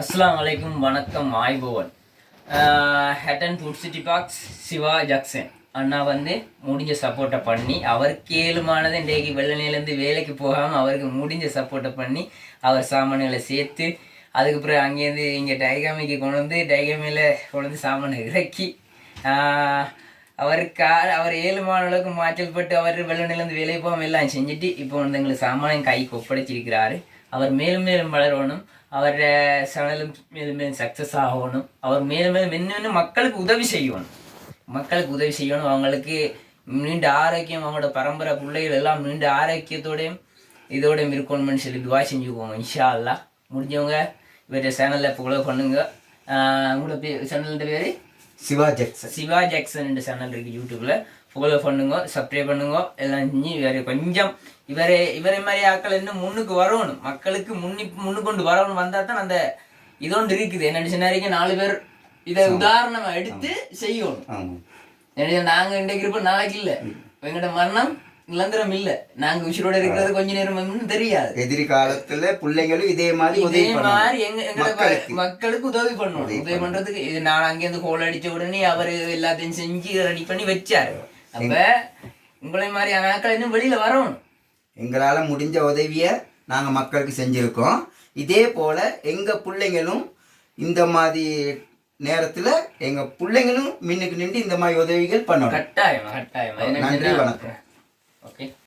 அஸ்ஸலாமு அலைக்கும் வணக்கம் ஆய்பவன் Hatton food city parks Siva Jackson அண்ணா வந்து முடிஞ்ச சப்போர்ட்டை பண்ணி அவருக்கு ஏழுமானது இன்றைக்கு வெள்ளநிலேருந்து வேலைக்கு போகாமல் அவருக்கு முடிஞ்ச சப்போர்ட்டை பண்ணி அவர் சாமான்களை சேர்த்து அதுக்கப்புறம் அங்கேருந்து இங்கே டைகாமிக்கு கொண்டு வந்து டைகாமியில் கொண்டு வந்து சாமானை இறக்கி அவர் ஏழுமான அளவுக்கு மாற்றல் பட்டு அவர் வெள்ளநிலேருந்து வேலைக்கு போகாமல் எல்லாம் செஞ்சுட்டு இப்போ வந்து எங்களுக்கு சாமானையும் கைக்கு ஒப்படைச்சிருக்கிறாரு. அவர் மேலும் மேலும் வளரணும், அவரோட சேனலும் மேலும் மேலும் சக்ஸஸ் ஆகணும், அவர் மேலும் மேலும் இன்னும் மக்களுக்கு உதவி செய்யணும், அவங்களுக்கு நீண்ட ஆரோக்கியம், அவங்களோட பரம்பரை பிள்ளைகள் எல்லாம் நீண்ட ஆரோக்கியத்தோடையும் இதோடையும் இருக்கணும்னு சொல்லி துவா செஞ்சுக்குவோங்க. இன்ஷா அல்லாஹ். முடிஞ்சவங்க இவருடைய சேனலில் ஃபாலோ பண்ணுங்க. உங்களோட சேனலோட பேர் சிவா ஜாக்சன் சேனல் இருக்குது யூடியூப்பில். ஃபாலோ பண்ணுங்க, சப்ஸ்கிரைப் பண்ணுங்க, எல்லாம் செஞ்சு வேறு கொஞ்சம் இவரை மாதிரி ஆக்கள் இன்னும் முன்னுக்கு வரணும், மக்களுக்கு முன்னுக்கொண்டு வரணும். வந்தால் தான் அந்த இதோண்டு இருக்குது. என்ன சொன்னாரிங்க 4 பேர் இதை உதாரணமாக எடுத்து செய்யணும். நாங்கள் இன்றைக்கு இருப்போம், நாளைக்கு இல்லை. எங்கள்கிட்ட மரணம் நிரந்தரம் இல்லை. நாங்கள் உயிரோட இருக்கிறது கொஞ்ச நேரம் தெரியாது. எதிர்காலத்துல பிள்ளைங்களும் இதே மாதிரி மக்களுக்கு உதவி பண்ணணும். உதவி பண்றதுக்கு இது நான் அங்கேருந்து கோல் அடிச்ச உடனே அவரு எல்லாத்தையும் செஞ்சு ரெடி பண்ணி வச்சாரு. அப்ப உங்களை மாதிரி ஆட்கள் இன்னும் வெளியில வரணும். எங்களால முடிஞ்ச உதவிய நாங்க மக்களுக்கு செஞ்சிருக்கோம். இதே போல எங்க பிள்ளைங்களும் இந்த மாதிரி நேரத்துல எங்க பிள்ளைங்களும் முன்னுக்கு நின்று இந்த மாதிரி உதவிகள் பண்ணணும். கட்டாயம். நன்றி, வணக்கம். ஓகே.